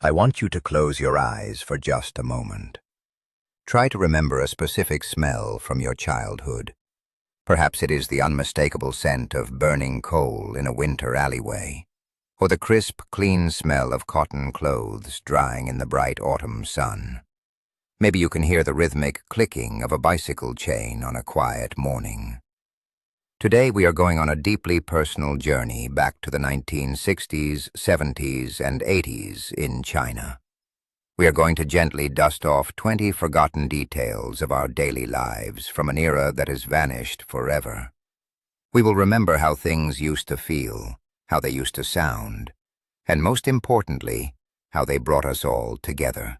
I want you to close your eyes for just a moment. Try to remember a specific smell from your childhood. Perhaps it is the unmistakable scent of burning coal in a winter alleyway, or the crisp, clean smell of cotton clothes drying in the bright autumn sun. Maybe you can hear the rhythmic clicking of a bicycle chain on a quiet morning. Today we are going on a deeply personal journey back to the 1960s, 70s, and 80s in China. We are going to gently dust off 20 forgotten details of our daily lives from an era that has vanished forever. We will remember how things used to feel, how they used to sound, and most importantly, how they brought us all together.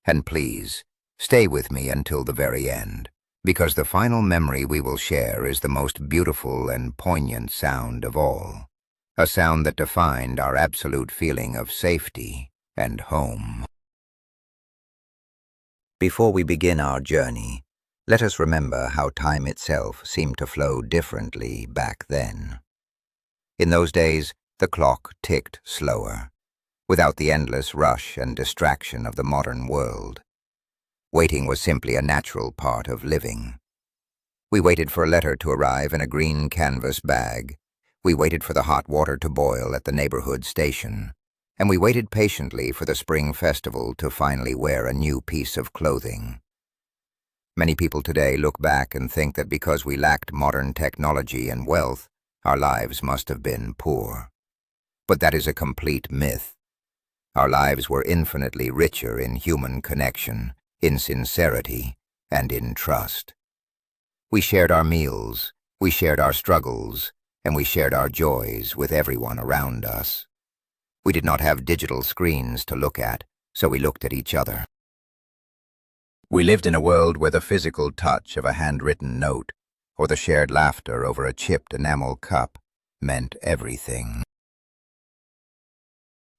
And please, stay with me until the very end, because the final memory we will share is the most beautiful and poignant sound of all, a sound that defined our absolute feeling of safety and home. Before we begin our journey, let us remember how time itself seemed to flow differently back then. In those days, the clock ticked slower, without the endless rush and distraction of the modern world. Waiting was simply a natural part of living. We waited for a letter to arrive in a green canvas bag. We waited for the hot water to boil at the neighborhood station. And we waited patiently for the spring festival to finally wear a new piece of clothing. Many people today look back and think that because we lacked modern technology and wealth, our lives must have been poor. But that is a complete myth. Our lives were infinitely richer in human connection, in sincerity, and in trust. We shared our meals, we shared our struggles, and we shared our joys with everyone around us. We did not have digital screens to look at, so we looked at each other. We lived in a world where the physical touch of a handwritten note, or the shared laughter over a chipped enamel cup, meant everything.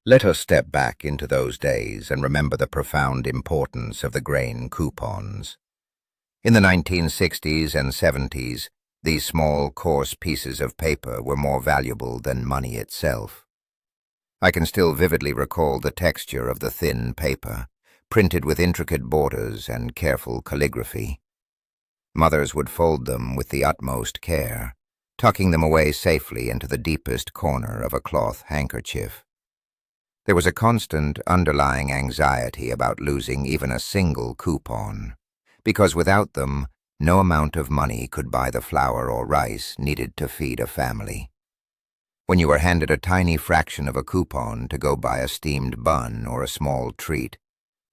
Let us step back into those days and remember the profound importance of the grain coupons. In the 1960s and 70s, these small, coarse pieces of paper were more valuable than money itself. I can still vividly recall the texture of the thin paper, printed with intricate borders and careful calligraphy. Mothers would fold them with the utmost care, tucking them away safely into the deepest corner of a cloth handkerchief. There was a constant underlying anxiety about losing even a single coupon, because without them, no amount of money could buy the flour or rice needed to feed a family. When you were handed a tiny fraction of a coupon to go buy a steamed bun or a small treat,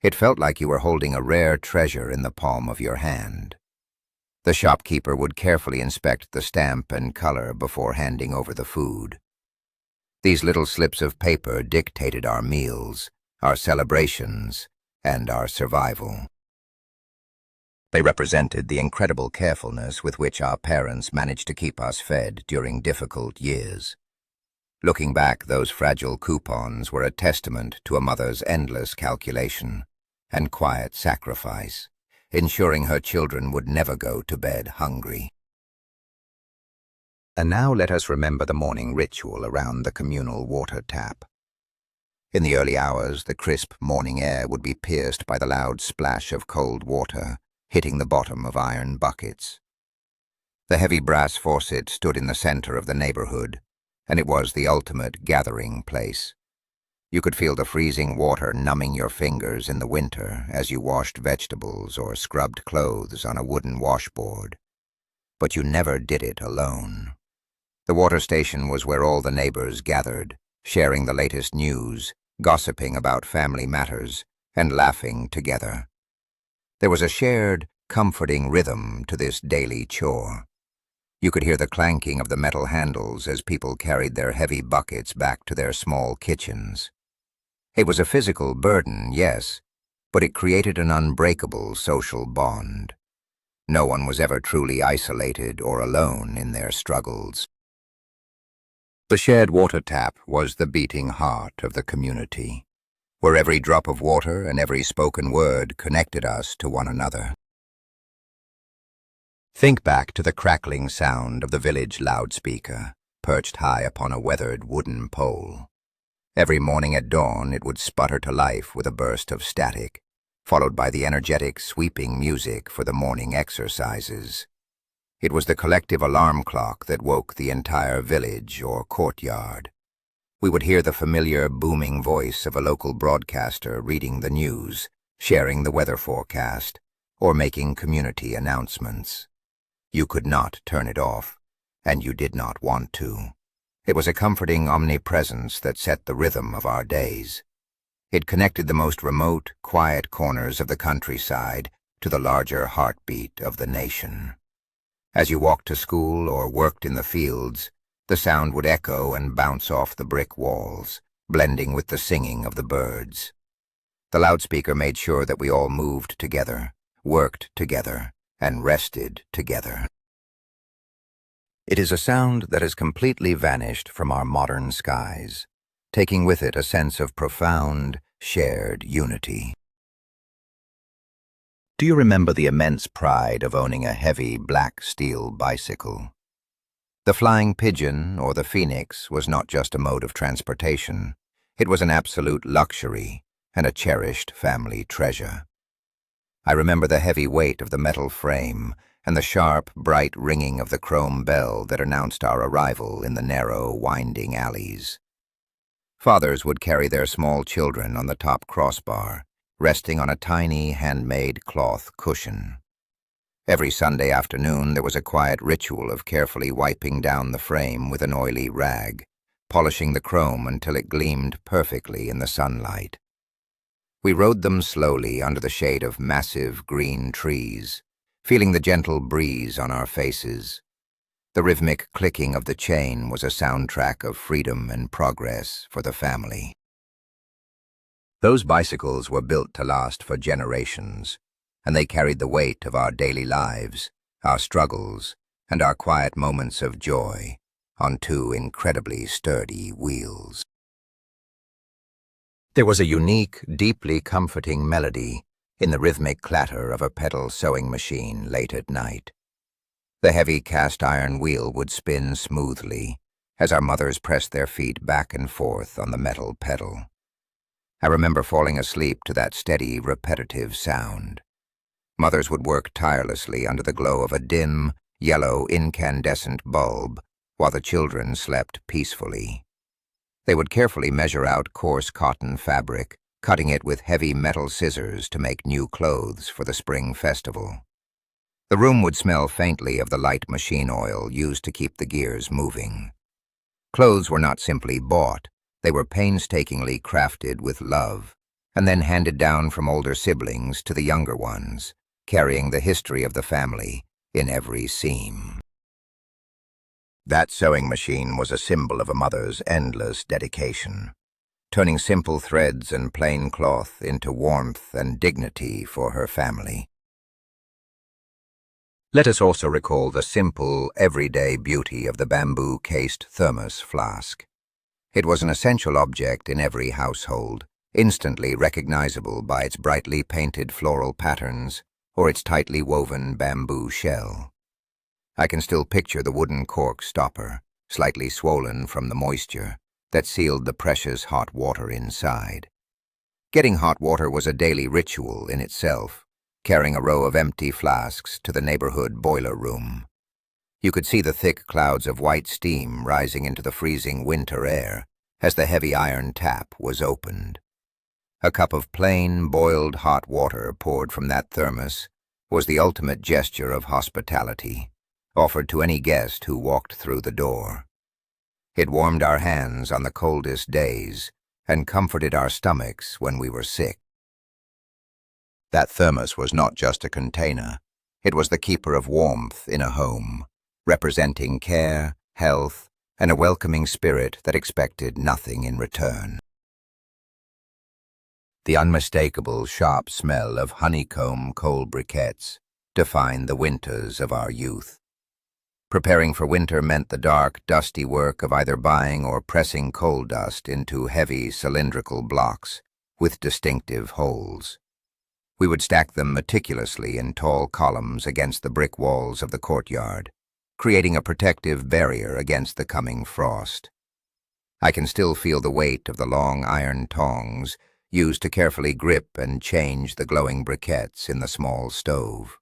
it felt like you were holding a rare treasure in the palm of your hand. The shopkeeper would carefully inspect the stamp and color before handing over the food. These little slips of paper dictated our meals, our celebrations, and our survival. They represented the incredible carefulness with which our parents managed to keep us fed during difficult years. Looking back, those fragile coupons were a testament to a mother's endless calculation and quiet sacrifice, ensuring her children would never go to bed hungry. And now let us remember the morning ritual around the communal water tap. In the early hours, the crisp morning air would be pierced by the loud splash of cold water hitting the bottom of iron buckets. The heavy brass faucet stood in the center of the neighborhood, and it was the ultimate gathering place. You could feel the freezing water numbing your fingers in the winter as you washed vegetables or scrubbed clothes on a wooden washboard. But you never did it alone. The water station was where all the neighbors gathered, sharing the latest news, gossiping about family matters, and laughing together. There was a shared, comforting rhythm to this daily chore. You could hear the clanking of the metal handles as people carried their heavy buckets back to their small kitchens. It was a physical burden, yes, but it created an unbreakable social bond. No one was ever truly isolated or alone in their struggles. The shared water tap was the beating heart of the community, where every drop of water and every spoken word connected us to one another. Think back to the crackling sound of the village loudspeaker, perched high upon a weathered wooden pole. Every morning at dawn it would sputter to life with a burst of static, followed by the energetic, sweeping music for the morning exercises. It was the collective alarm clock that woke the entire village or courtyard. We would hear the familiar, booming voice of a local broadcaster reading the news, sharing the weather forecast, or making community announcements. You could not turn it off, and you did not want to. It was a comforting omnipresence that set the rhythm of our days. It connected the most remote, quiet corners of the countryside to the larger heartbeat of the nation. As you walked to school or worked in the fields, the sound would echo and bounce off the brick walls, blending with the singing of the birds. The loudspeaker made sure that we all moved together, worked together, and rested together. It is a sound that has completely vanished from our modern skies, taking with it a sense of profound, shared unity. Do you remember the immense pride of owning a heavy black steel bicycle? The flying pigeon or the phoenix was not just a mode of transportation. It was an absolute luxury and a cherished family treasure. I remember the heavy weight of the metal frame and the sharp, bright ringing of the chrome bell that announced our arrival in the narrow, winding alleys. Fathers would carry their small children on the top crossbar, resting on a tiny, handmade cloth cushion. Every Sunday afternoon there was a quiet ritual of carefully wiping down the frame with an oily rag, polishing the chrome until it gleamed perfectly in the sunlight. We rode them slowly under the shade of massive green trees, feeling the gentle breeze on our faces. The rhythmic clicking of the chain was a soundtrack of freedom and progress for the family. Those bicycles were built to last for generations, and they carried the weight of our daily lives, our struggles, and our quiet moments of joy on two incredibly sturdy wheels. There was a unique, deeply comforting melody in the rhythmic clatter of a pedal sewing machine late at night. The heavy cast-iron wheel would spin smoothly as our mothers pressed their feet back and forth on the metal pedal. I remember falling asleep to that steady, repetitive sound. Mothers would work tirelessly under the glow of a dim, yellow, incandescent bulb while the children slept peacefully. They would carefully measure out coarse cotton fabric, cutting it with heavy metal scissors to make new clothes for the spring festival. The room would smell faintly of the light machine oil used to keep the gears moving. Clothes were not simply bought, they were painstakingly crafted with love, and then handed down from older siblings to the younger ones, carrying the history of the family in every seam. That sewing machine was a symbol of a mother's endless dedication, turning simple threads and plain cloth into warmth and dignity for her family. Let us also recall the simple, everyday beauty of the bamboo-cased thermos flask. It was an essential object in every household, instantly recognizable by its brightly painted floral patterns or its tightly woven bamboo shell. I can still picture the wooden cork stopper, slightly swollen from the moisture, that sealed the precious hot water inside. Getting hot water was a daily ritual in itself, carrying a row of empty flasks to the neighborhood boiler room. You could see the thick clouds of white steam rising into the freezing winter air as the heavy iron tap was opened. A cup of plain, boiled hot water poured from that thermos was the ultimate gesture of hospitality, offered to any guest who walked through the door. It warmed our hands on the coldest days and comforted our stomachs when we were sick. That thermos was not just a container, it was the keeper of warmth in a home, representing care, health, and a welcoming spirit that expected nothing in return. The unmistakable sharp smell of honeycomb coal briquettes defined the winters of our youth. Preparing for winter meant the dark, dusty work of either buying or pressing coal dust into heavy, cylindrical blocks with distinctive holes. We would stack them meticulously in tall columns against the brick walls of the courtyard, creating a protective barrier against the coming frost. I can still feel the weight of the long iron tongs used to carefully grip and change the glowing briquettes in the small stove.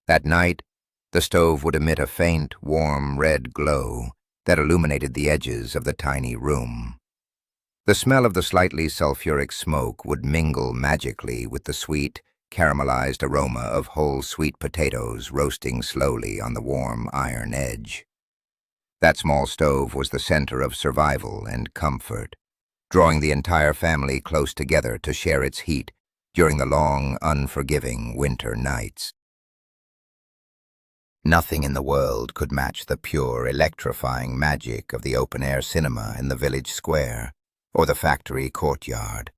At night, the stove would emit a faint, warm red glow that illuminated the edges of the tiny room. The smell of the slightly sulfuric smoke would mingle magically with the sweet, caramelized aroma of whole sweet potatoes roasting slowly on the warm iron edge. That small stove was the center of survival and comfort, drawing the entire family close together to share its heat during the long, unforgiving winter nights. Nothing in the world could match the pure, electrifying magic of the open-air cinema in the village square or the factory courtyard.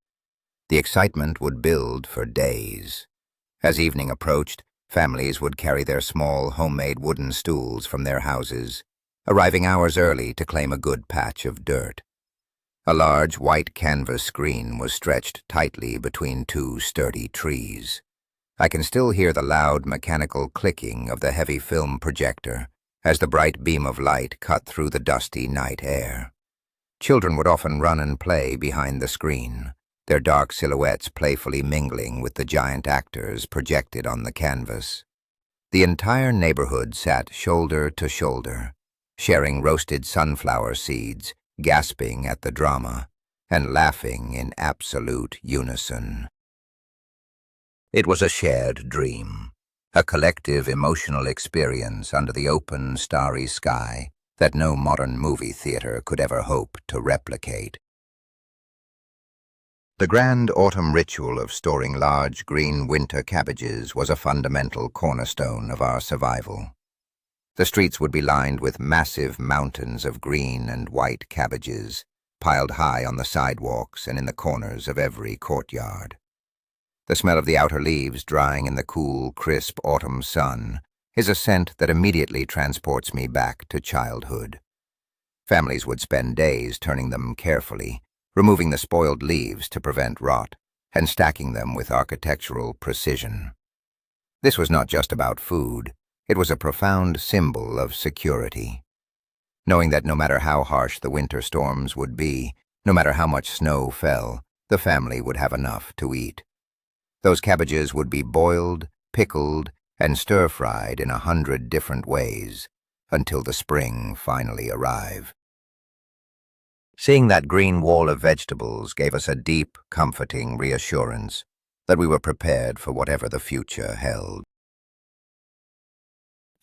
The excitement would build for days. As evening approached, families would carry their small, homemade wooden stools from their houses, arriving hours early to claim a good patch of dirt. A large white canvas screen was stretched tightly between two sturdy trees. I can still hear the loud mechanical clicking of the heavy film projector as the bright beam of light cut through the dusty night air. Children would often run and play behind the screen, their dark silhouettes playfully mingling with the giant actors projected on the canvas. The entire neighborhood sat shoulder to shoulder, sharing roasted sunflower seeds, gasping at the drama, and laughing in absolute unison. It was a shared dream, a collective emotional experience under the open, starry sky that no modern movie theater could ever hope to replicate. The grand autumn ritual of storing large green winter cabbages was a fundamental cornerstone of our survival. The streets would be lined with massive mountains of green and white cabbages, piled high on the sidewalks and in the corners of every courtyard. The smell of the outer leaves drying in the cool, crisp autumn sun is a scent that immediately transports me back to childhood. Families would spend days turning them carefully, removing the spoiled leaves to prevent rot, and stacking them with architectural precision. This was not just about food, it was a profound symbol of security. Knowing that no matter how harsh the winter storms would be, no matter how much snow fell, the family would have enough to eat. Those cabbages would be boiled, pickled, and stir-fried in 100 different ways until the spring finally arrived. Seeing that green wall of vegetables gave us a deep, comforting reassurance that we were prepared for whatever the future held.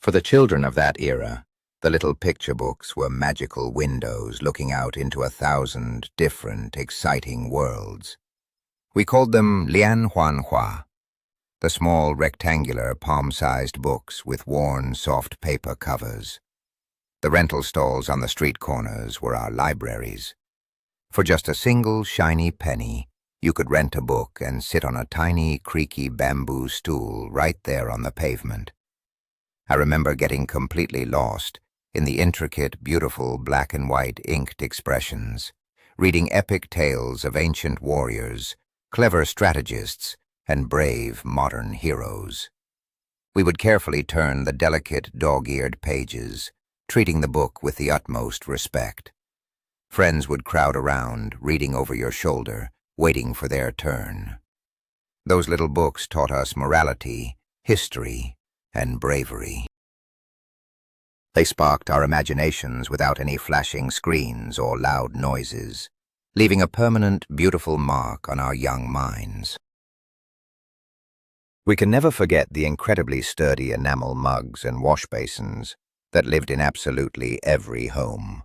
For the children of that era, the little picture books were magical windows looking out into 1,000 different, exciting worlds. We called them Lian Huan Hua, the small, rectangular, palm-sized books with worn, soft paper covers. The rental stalls on the street corners were our libraries. For just a single, shiny penny, you could rent a book and sit on a tiny, creaky bamboo stool right there on the pavement. I remember getting completely lost in the intricate, beautiful black and white inked expressions, reading epic tales of ancient warriors, clever strategists, and brave modern heroes. We would carefully turn the delicate, dog-eared pages, treating the book with the utmost respect. Friends would crowd around, reading over your shoulder, waiting for their turn. Those little books taught us morality, history, and bravery. They sparked our imaginations without any flashing screens or loud noises, leaving a permanent, beautiful mark on our young minds. We can never forget the incredibly sturdy enamel mugs and wash basins that lived in absolutely every home.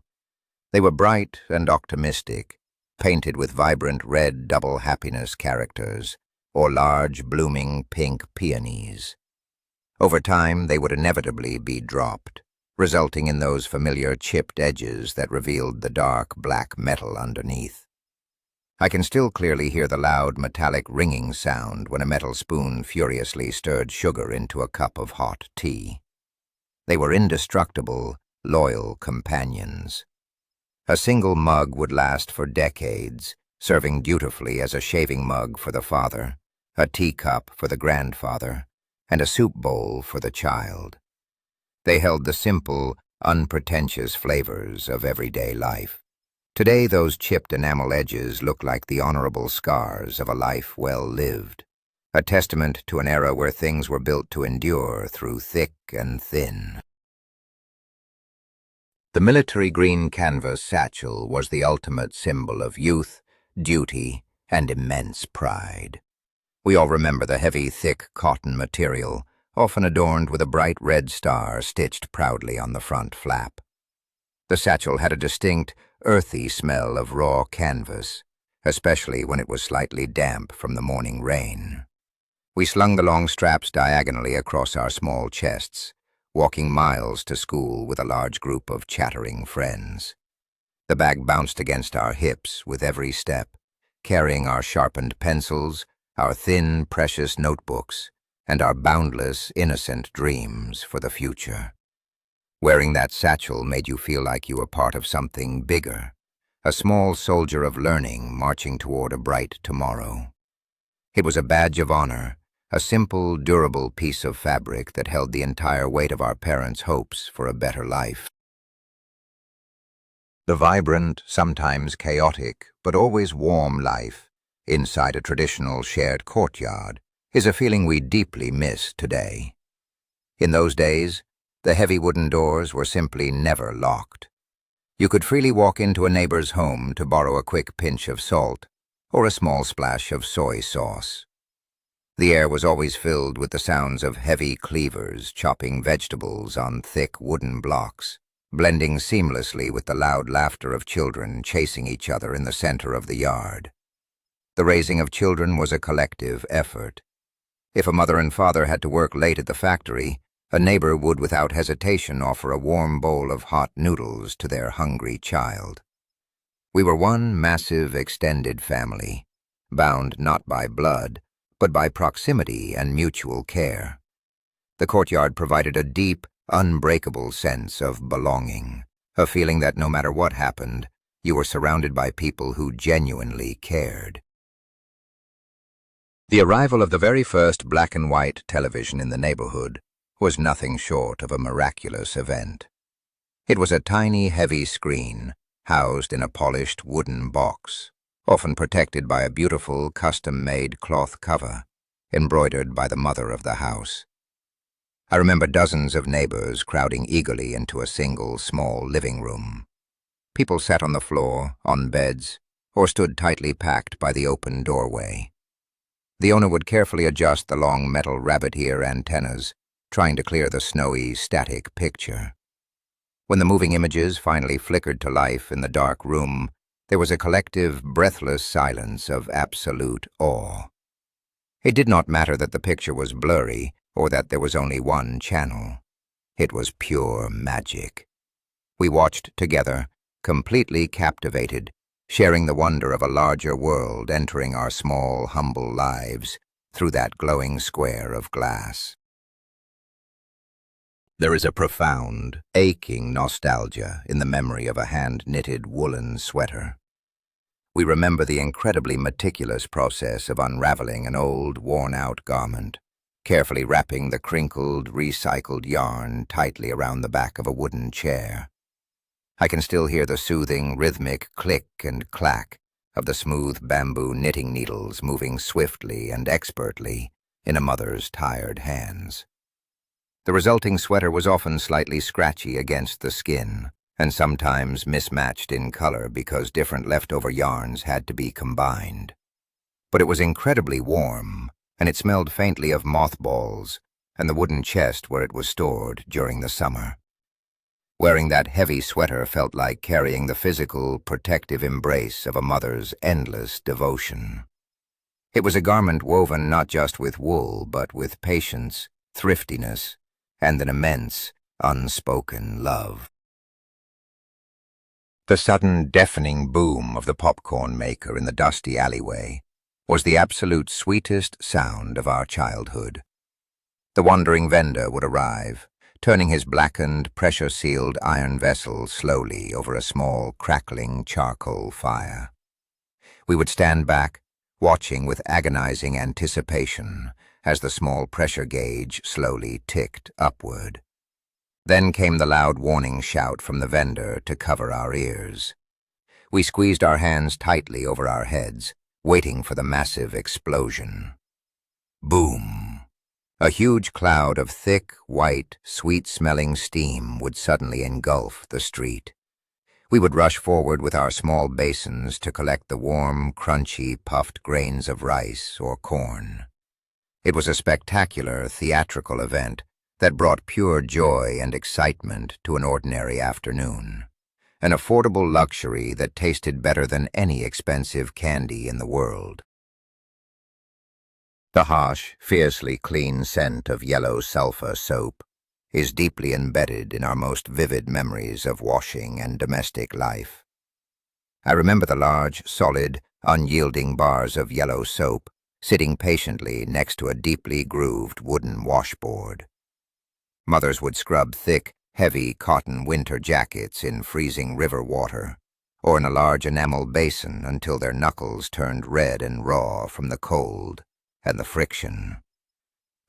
They were bright and optimistic, painted with vibrant red double happiness characters or large blooming pink peonies. Over time, they would inevitably be dropped, resulting in those familiar chipped edges that revealed the dark black metal underneath. I can still clearly hear the loud metallic ringing sound when a metal spoon furiously stirred sugar into a cup of hot tea. They were indestructible, loyal companions. A single mug would last for decades, serving dutifully as a shaving mug for the father, a teacup for the grandfather, and a soup bowl for the child. They held the simple, unpretentious flavors of everyday life. Today, those chipped enamel edges look like the honorable scars of a life well lived, a testament to an era where things were built to endure through thick and thin. The military green canvas satchel was the ultimate symbol of youth, duty, and immense pride. We all remember the heavy, thick cotton material, often adorned with a bright red star stitched proudly on the front flap. The satchel had a distinct, earthy smell of raw canvas, especially when it was slightly damp from the morning rain. We slung the long straps diagonally across our small chests, walking miles to school with a large group of chattering friends. The bag bounced against our hips with every step, carrying our sharpened pencils, our thin, precious notebooks, and our boundless, innocent dreams for the future. Wearing that satchel made you feel like you were part of something bigger, a small soldier of learning marching toward a bright tomorrow. It was a badge of honor, a simple, durable piece of fabric that held the entire weight of our parents' hopes for a better life. The vibrant, sometimes chaotic, but always warm life inside a traditional shared courtyard is a feeling we deeply miss today. In those days, the heavy wooden doors were simply never locked. You could freely walk into a neighbor's home to borrow a quick pinch of salt or a small splash of soy sauce. The air was always filled with the sounds of heavy cleavers chopping vegetables on thick wooden blocks, blending seamlessly with the loud laughter of children chasing each other in the center of the yard. The raising of children was a collective effort. If a mother and father had to work late at the factory, a neighbor would without hesitation offer a warm bowl of hot noodles to their hungry child. We were one massive extended family, bound not by blood, but by proximity and mutual care. The courtyard provided a deep, unbreakable sense of belonging, a feeling that no matter what happened, you were surrounded by people who genuinely cared. The arrival of the very first black and white television in the neighborhood was nothing short of a miraculous event. It was a tiny, heavy screen housed in a polished wooden box, often protected by a beautiful, custom-made cloth cover, embroidered by the mother of the house. I remember dozens of neighbors crowding eagerly into a single, small living room. People sat on the floor, on beds, or stood tightly packed by the open doorway. The owner would carefully adjust the long metal rabbit ear antennas, trying to clear the snowy, static picture. When the moving images finally flickered to life in the dark room, there was a collective, breathless silence of absolute awe. It did not matter that the picture was blurry or that there was only one channel. It was pure magic. We watched together, completely captivated, sharing the wonder of a larger world entering our small, humble lives through that glowing square of glass. There is a profound, aching nostalgia in the memory of a hand-knitted woolen sweater. We remember the incredibly meticulous process of unraveling an old, worn-out garment, carefully wrapping the crinkled, recycled yarn tightly around the back of a wooden chair. I can still hear the soothing, rhythmic click and clack of the smooth bamboo knitting needles moving swiftly and expertly in a mother's tired hands. The resulting sweater was often slightly scratchy against the skin, and sometimes mismatched in color because different leftover yarns had to be combined. But it was incredibly warm, and it smelled faintly of mothballs and the wooden chest where it was stored during the summer. Wearing that heavy sweater felt like carrying the physical, protective embrace of a mother's endless devotion. It was a garment woven not just with wool, but with patience, thriftiness, and an immense, unspoken love. The sudden, deafening boom of the popcorn maker in the dusty alleyway was the absolute sweetest sound of our childhood. The wandering vendor would arrive, turning his blackened, pressure-sealed iron vessel slowly over a small, crackling charcoal fire. We would stand back, watching with agonizing anticipation as the small pressure gauge slowly ticked upward. Then came the loud warning shout from the vendor to cover our ears. We squeezed our hands tightly over our heads, waiting for the massive explosion. Boom! A huge cloud of thick, white, sweet-smelling steam would suddenly engulf the street. We would rush forward with our small basins to collect the warm, crunchy, puffed grains of rice or corn. It was a spectacular, theatrical event that brought pure joy and excitement to an ordinary afternoon. An affordable luxury that tasted better than any expensive candy in the world. The harsh, fiercely clean scent of yellow sulfur soap is deeply embedded in our most vivid memories of washing and domestic life. I remember the large, solid, unyielding bars of yellow soap sitting patiently next to a deeply grooved wooden washboard. Mothers would scrub thick, heavy cotton winter jackets in freezing river water, or in a large enamel basin until their knuckles turned red and raw from the cold and the friction.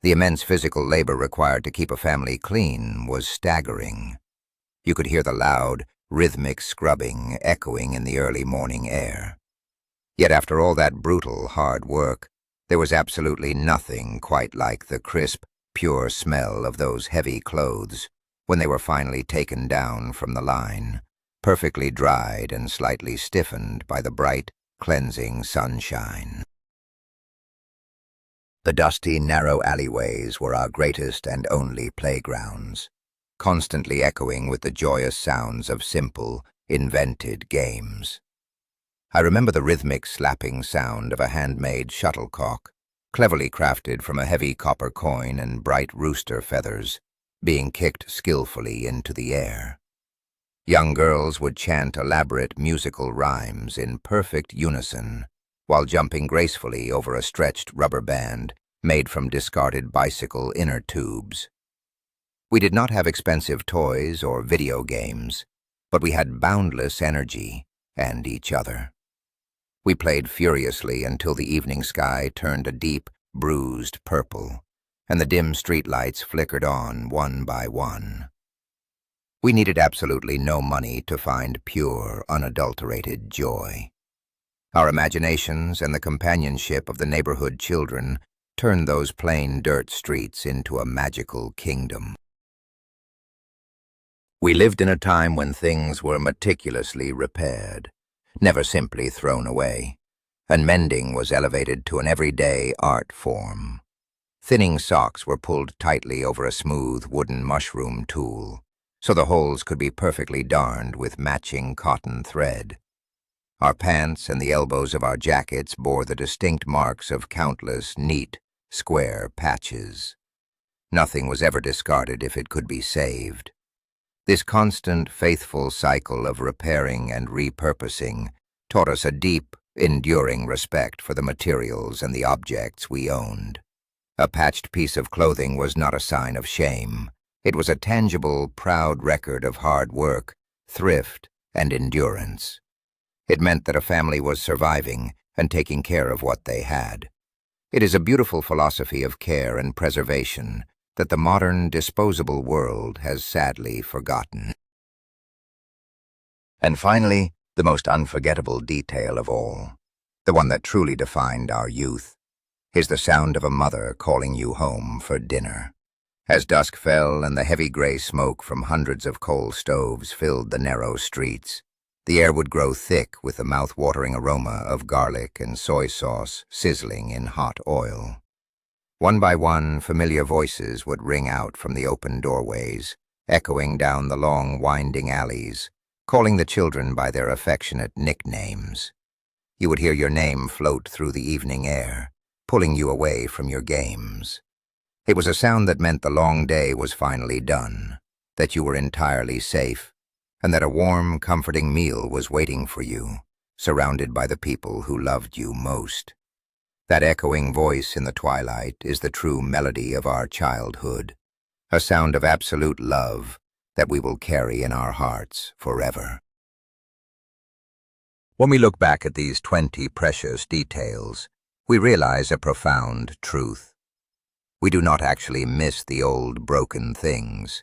The immense physical labor required to keep a family clean was staggering. You could hear the loud, rhythmic scrubbing echoing in the early morning air. Yet after all that brutal, hard work, there was absolutely nothing quite like the crisp, pure smell of those heavy clothes when they were finally taken down from the line, perfectly dried and slightly stiffened by the bright, cleansing sunshine. The dusty, narrow alleyways were our greatest and only playgrounds, constantly echoing with the joyous sounds of simple, invented games. I remember the rhythmic slapping sound of a handmade shuttlecock, cleverly crafted from a heavy copper coin and bright rooster feathers, being kicked skillfully into the air. Young girls would chant elaborate musical rhymes in perfect unison, while jumping gracefully over a stretched rubber band made from discarded bicycle inner tubes. We did not have expensive toys or video games, but we had boundless energy and each other. We played furiously until the evening sky turned a deep, bruised purple, and the dim streetlights flickered on one by one. We needed absolutely no money to find pure, unadulterated joy. Our imaginations and the companionship of the neighborhood children turned those plain dirt streets into a magical kingdom. We lived in a time when things were meticulously repaired, never simply thrown away, and mending was elevated to an everyday art form. Thinning socks were pulled tightly over a smooth wooden mushroom tool, so the holes could be perfectly darned with matching cotton thread. Our pants and the elbows of our jackets bore the distinct marks of countless neat, square patches. Nothing was ever discarded if it could be saved. This constant, faithful cycle of repairing and repurposing taught us a deep, enduring respect for the materials and the objects we owned. A patched piece of clothing was not a sign of shame. It was a tangible, proud record of hard work, thrift, and endurance. It meant that a family was surviving and taking care of what they had. It is a beautiful philosophy of care and preservation that the modern, disposable world has sadly forgotten. And finally, the most unforgettable detail of all, the one that truly defined our youth, is the sound of a mother calling you home for dinner. As dusk fell and the heavy gray smoke from hundreds of coal stoves filled the narrow streets, the air would grow thick with the mouth-watering aroma of garlic and soy sauce sizzling in hot oil. One by one, familiar voices would ring out from the open doorways, echoing down the long, winding alleys, calling the children by their affectionate nicknames. You would hear your name float through the evening air, pulling you away from your games. It was a sound that meant the long day was finally done, that you were entirely safe, and that a warm, comforting meal was waiting for you, surrounded by the people who loved you most. That echoing voice in the twilight is the true melody of our childhood, a sound of absolute love that we will carry in our hearts forever. When we look back at these 20 precious details, we realize a profound truth. We do not actually miss the old broken things,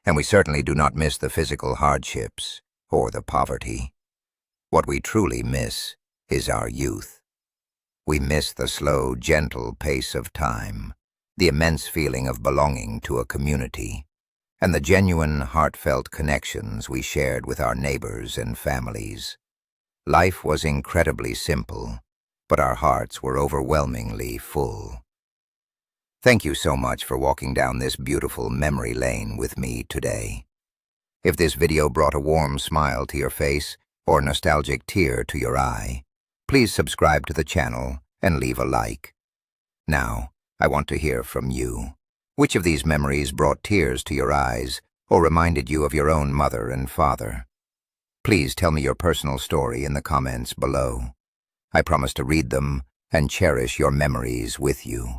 and we certainly do not miss the physical hardships or the poverty. What we truly miss is our youth. We miss the slow, gentle pace of time, the immense feeling of belonging to a community, and the genuine, heartfelt connections we shared with our neighbors and families. Life was incredibly simple, but our hearts were overwhelmingly full. Thank you so much for walking down this beautiful memory lane with me today. If this video brought a warm smile to your face or a nostalgic tear to your eye, please subscribe to the channel and leave a like. Now, I want to hear from you. Which of these memories brought tears to your eyes or reminded you of your own mother and father? Please tell me your personal story in the comments below. I promise to read them and cherish your memories with you.